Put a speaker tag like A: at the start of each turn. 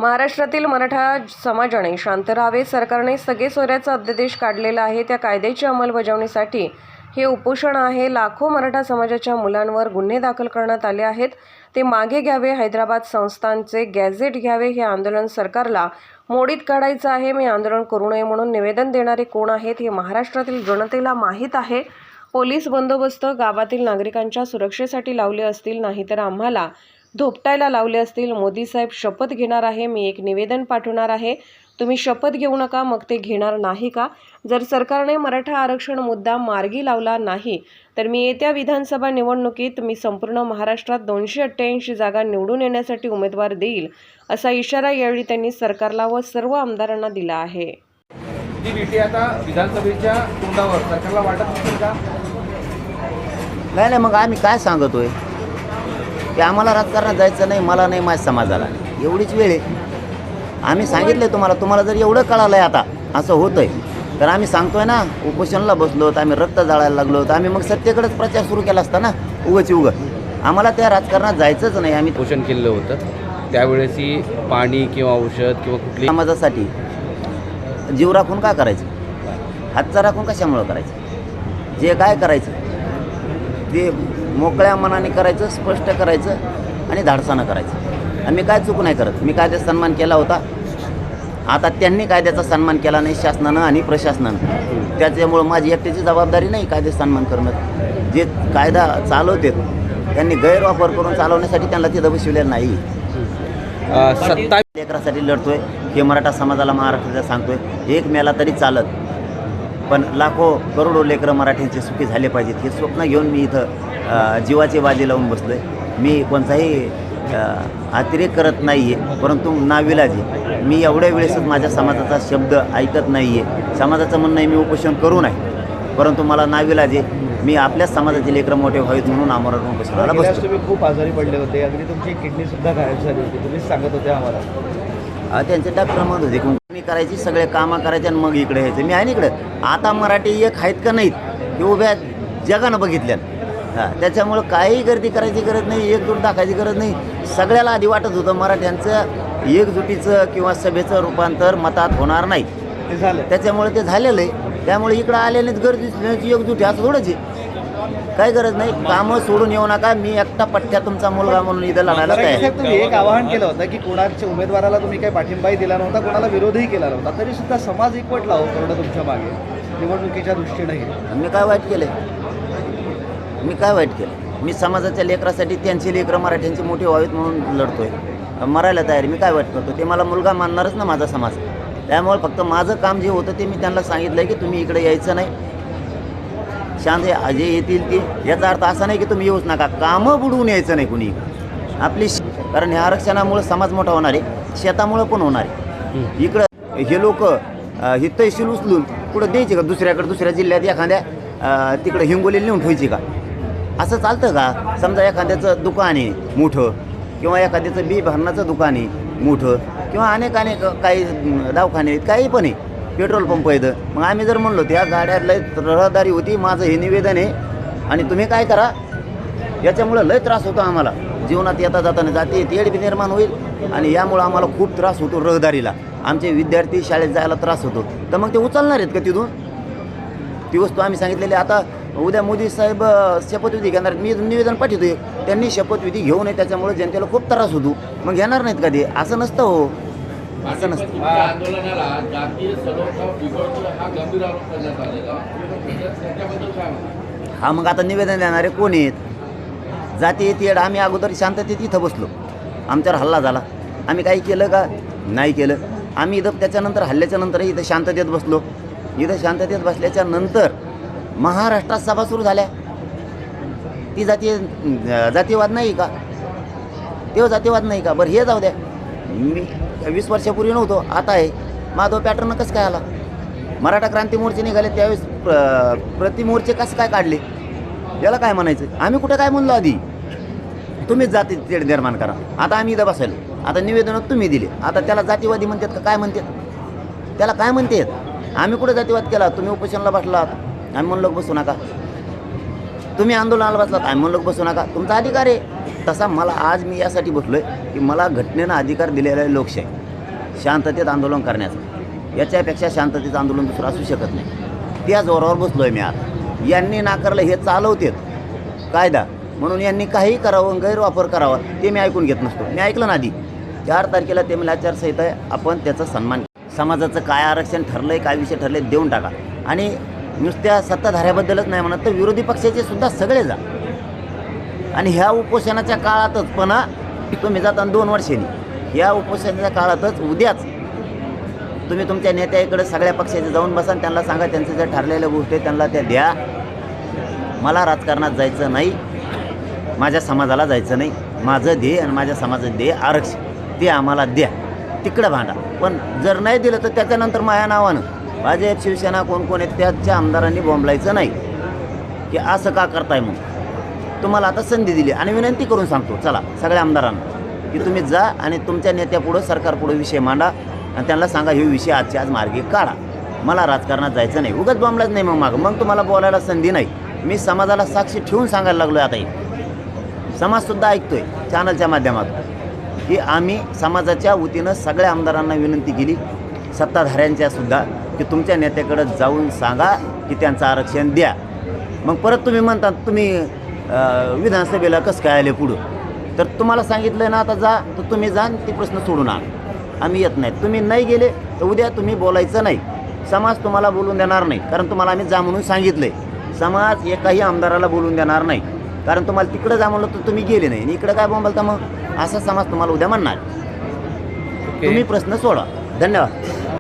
A: महाराष्ट्रातील मराठा समाजाने शांत राहावे, सरकारने सगळे सोयऱ्याचा अध्यादेश काढलेला आहे, त्या कायद्याची अंमलबजावणीसाठी हे उपोषण आहे। लाखो मराठा समाजाच्या मुलांवर गुन्हे दाखल करण्यात आले आहेत, ते मागे घ्यावे, हैदराबाद संस्थांचे गॅझेट घ्यावे। हे आंदोलन सरकारला मोडीत काढायचं आहे। मी आंदोलन करू नये म्हणून निवेदन देणारे कोण आहेत हे महाराष्ट्रातील जनतेला माहीत आहे। पोलीस बंदोबस्त गावातील नागरिकांच्या सुरक्षेसाठी लावले असतील, नाहीतर आम्हाला धोपटायला लावले असतील। मोदी साहेब शपथ घेणार आहे, मी एक निवेदन पाठवणार आहे, तुम्ही शपथ घेऊ नका, मग ते घेणार नाही का? जर सरकारने मराठा आरक्षण मुद्दा मार्गी लावला नाही तर मी येत्या विधानसभा निवडणुकीत मी संपूर्ण महाराष्ट्रात 288 जागा निवडून येण्यासाठी उमेदवार देईल, असा इशारा यावेळी त्यांनी सरकारला व सर्व आमदारांना दिला आहे।
B: जी भीती आता विधानसभेच्या तोंडावर सरकारला वाटत नसेल का?
C: नाही, मग आम्ही काय सांगतोय की आम्हाला राजकारणात जायचं नाही, मला नाही, माझ्या समाजाला एवढीच वेळ आहे। आम्ही सांगितलंय तुम्हाला जर एवढं कळालंय आता असं होतंय तर आम्ही सांगतोय ना, उपोषणाला बसलो तर आम्ही रक्त जाळायला लागलो तर आम्ही मग सत्तेकडेच प्रचार सुरू केला असता ना, आम्हाला त्या राजकारणात जायचंच नाही। आम्ही
B: उपोषण केलं होतं त्यावेळेसही पाणी किंवा औषध किंवा कुठली
C: समाजासाठी जीव राखून का करायचं, हातचा राखून कशामुळं करायचं? जे काय करायचं ते मोकळ्या मनाने करायचं, स्पष्ट करायचं आणि धाडसानं करायचं। आम्ही काय चूक नाही करत। मी कायद्याचा सन्मान केला होता, आता त्यांनी कायद्याचा सन्मान केला नाही शासनानं आणि प्रशासनानं, त्याच्यामुळं माझी एकट्याची जबाबदारी नाही कायद्याचा सन्मान करणं। जे कायदा चालवते त्यांनी गैरवापर करून चालवण्यासाठी त्यांना तिथं बसविलेलं नाही।
B: 27
C: लेकरासाठी लढतोय हे मराठा समाजाला महाराष्ट्राला सांगतोय, एक मेला तरी चालत, पण लाखो करोडो लेकरं मराठ्यांचे सुखी झाले पाहिजेत हे स्वप्न घेऊन मी इथं जीवाची बाजी लावून बसलो आहे। मी कोणताही अतिरेक करत नाही आहे, परंतु नाविलाजी मी एवढ्या वेळेसच माझ्या समाजाचा शब्द ऐकत नाही आहे। समाजाचं म्हणणं आहे मी उपोषण करू नये, परंतु मला नाविलाजी मी आपल्याच समाजाचे लेकरं मोठे व्हावेत म्हणून आमरण उपोषणाला बसतो।
D: तुम्ही खूप आजारी पडले होते, अगदी तुमची किडनीसुद्धा गायब झाली होती, तुम्हीच सांगत होते आम्हाला।
C: त्यांचे डॉक्टर म्हणत होते कंपनी करायची, सगळे कामं करायचे आणि मग इकडे यायचं। मी आहे ना इकडं। आता मराठी एक आहेत का नाहीत हे उभ्या जगानं बघितल्या। त्याच्यामुळं काही गर्दी करायची गरज नाही, एकजूट दाखायची गरज नाही। सगळ्याला आधी वाटत होतं मराठ्यांचं एकजुटीचं किंवा सभेचं रूपांतर मतात होणार नाही,
D: ते झालं,
C: त्याच्यामुळे ते झालेलं आहे। त्यामुळे इकडं आलेलेच गर्दी एकजुटी असं थोडंच आहे, काही गरज नाही। कामं सोडून येऊ नका, मी एकटा पठ्ठ्या तुमचा मुलगा म्हणून इथं लढायला तयार आहे।
D: तुम्ही एक आवाहन केलं होतं की कोणाच्या उमेदवाराला तुम्ही काही पाठिंबाही दिला नव्हता, कोणाला विरोधही केला नव्हता, तरी सुद्धा समाज एकवटला हो पूर्ण तुमच्या मागे निवडणुकीच्या दृष्टीनेही।
C: मी काय वाईट केलं? मी समाजाच्या लेकरासाठी त्यांची लेकरं मराठ्यांची मोठी व्हावीत म्हणून लढतोय, मरायला तयार। मी काय वाईट करतो? ते मला मुलगा मानणारच ना माझा समाज। त्यामुळे फक्त माझं काम जे होतं ते मी त्यांना सांगितलं की तुम्ही इकडे यायचं नाही, शांत जे येतील ते। याचा अर्थ असा नाही की तुम्ही येऊच नका, कामं बुडवून यायचं नाही कुणी आपली, कारण ह्या आरक्षणामुळे समाज मोठा होणार आहे, शेतामुळं पण होणार आहे। इकडं हे लोक हे तहसील उचलून पुढं द्यायचे का दुसऱ्याकडे, दुसऱ्या जिल्ह्यात एखाद्या तिकडं हिंगोलीला नेऊन ठेवायची का? असं चालतं का? समजा एखाद्याचं दुकान आहे मोठं किंवा एखाद्याचं बी भरणाचं दुकान आहे मोठं किंवा अनेक काही दवाखाने आहेत, काही पण आहे, पेट्रोल पंप आहेत। मग आम्ही जर म्हणलो त्या गाड्यात लय रहदारी होती, माझं हे निवेदन आहे आणि तुम्ही काय करा, याच्यामुळं लय त्रास होतो आम्हाला जीवनात येता जाताना, जाते तेढ बी निर्माण होईल आणि यामुळं आम्हाला खूप त्रास होतो रहदारीला। आमचे विद्यार्थी शाळेत जायला त्रास होतो, तर मग ते उचलणार आहेत का तिथून? ती वस्तू आम्ही सांगितलेली। आता उद्या मोदी साहेब शपथविधी घेणार, मी निवेदन पाठवतोय, त्यांनी शपथविधी घेऊ नये, त्याच्यामुळे जनतेला खूप त्रास होतो, मग घेणार नाहीत का ते? असं नसतं हो, असं नसतं।
E: आंदोलनाला जातीय सलोखा बिघडतो हा गंभीर आरोप करण्यात आलेला, त्याच्याबद्दल काय?
C: हा, मग आता निवेदन देणारे कोण आहेत? जाती येड आम्ही अगोदर शांततेत इथं बसलो, आमच्यावर हल्ला झाला, आम्ही काही केलं का? नाही केलं। आम्ही इथं त्याच्यानंतर हल्ल्याच्या नंतरही इथं शांततेत बसलो। इथं शांततेत बसल्याच्या नंतर महाराष्ट्रात सभा सुरू झाल्या। ती जातीयवाद नाही का? तेव्हा जातीयवाद नाही का? बरं हे जाऊ द्या, मी 20 वर्षापूर्वी नव्हतो, आता आहे। माधव पॅटर्न कसं काय आला? मराठा क्रांती मोर्चे निघाले त्यावेळेस प्रतिमोर्चे कसं काय काढले? याला काय म्हणायचं? आम्ही कुठं काय म्हणलो आधी? तुम्हीच जाती तेढ निर्माण करा। आता आम्ही इथं बसायलो, आता निवेदन तुम्ही दिले, आता त्याला जातीवादी म्हणतात का काय म्हणतात? त्याला काय म्हणतात? आम्ही कुठं जातीवाद केला? तुम्ही उपोषणाला बसलात, आम्ही म्हणलो बसू नका। तुम्ही आंदोलनाला बसलात, आम्ही म्हणलो बसू नका, तुमचा अधिकार आहे। तसा मला आज मी यासाठी बसलोय की मला घटनेनं अधिकार दिलेला आहे लोकशाही। शांततेत आंदोलन करण्याचं. याच्यापेक्षा शांततेचं आंदोलन दुसरं असू शकत नाही. त्या जोरावर बसलो आहे मी आज. यांनी नाकारलं, हे चालवतेत कायदा म्हणून यांनी काही करावं, गैरवापर करावा ते मी ऐकून घेत नसतो. मी ऐकलं ना आधी 4 तारखेला ते मला आचारसंहिता आहे, आपण त्याचा सन्मान, समाजाचं काय आरक्षण ठरलं आहे, काय विषय ठरले देऊन टाका. आणि नुसत्या सत्ताधाऱ्याबद्दलच नाही म्हणत तर विरोधी पक्षाचे सुद्धा सगळे जा. आणि ह्या उपोषणाच्या काळातच पण तुम्ही जाताना 2 वर्षांनी या उपोषणाच्या काळातच उद्याच तुम्ही तुमच्या नेत्याकडे सगळ्या पक्षाचे जाऊन बसा आणि त्यांना सांगा त्यांच्या ज्या ठरलेल्या गोष्टी त्यांना त्या द्या. मला राजकारणात जायचं नाही, माझ्या समाजाला जायचं नाही. माझं ध्येय आणि माझ्या समाजाचं ध्येय आरक्षण, ते आम्हाला द्या, तिकडं भांडा. पण जर नाही दिलं तर त्याच्यानंतर माझ्या नावानं भाजप शिवसेना कोण कोण आहेत त्याच्या आमदारांनी बोंबलायचं नाही की असं का करताय. मग तुम्हाला आता संधी दिली आणि विनंती करून सांगतो चला सगळ्या आमदारांना की तुम्ही जा आणि तुमच्या नेत्यापुढं सरकारपुढं विषय मांडा आणि त्यांना सांगा हे विषय आजच्या आज मार्गी काढा. मला राजकारणात जायचं नाही, उगाच बोंबलाच नाही. मग तुम्हाला बोलायला संधी नाही. मी समाजाला साक्षी ठेवून सांगायला लागलो आहे. आता समाजसुद्धा ऐकतोय चॅनलच्या माध्यमातून की आम्ही समाजाच्या वतीनं सगळ्या आमदारांना विनंती केली, सत्ताधाऱ्यांच्यासुद्धा, की तुमच्या नेत्याकडं जाऊन सांगा की त्यांचं आरक्षण द्या. मग परत तुम्ही म्हणतात तुम्ही विधानसभेला कसं काय आले पुढं, तर तुम्हाला सांगितलं ना आता जा, तर तुम्ही जा ते प्रश्न सोडून आणा. आम्ही येत नाही. तुम्ही नाही गेले तर उद्या तुम्ही बोलायचं नाही. समाज तुम्हाला बोलून देणार नाही, कारण तुम्हाला आम्ही जा म्हणून सांगितलं आहे. समाज एकाही आमदाराला बोलून देणार नाही, कारण तुम्हाला तिकडं जा म्हणलं तर तुम्ही गेले नाही आणि इकडं काय बोंबलता. मग असा समाज तुम्हाला उद्या म्हणणार. तुम्ही प्रश्न सोडा. धन्यवाद.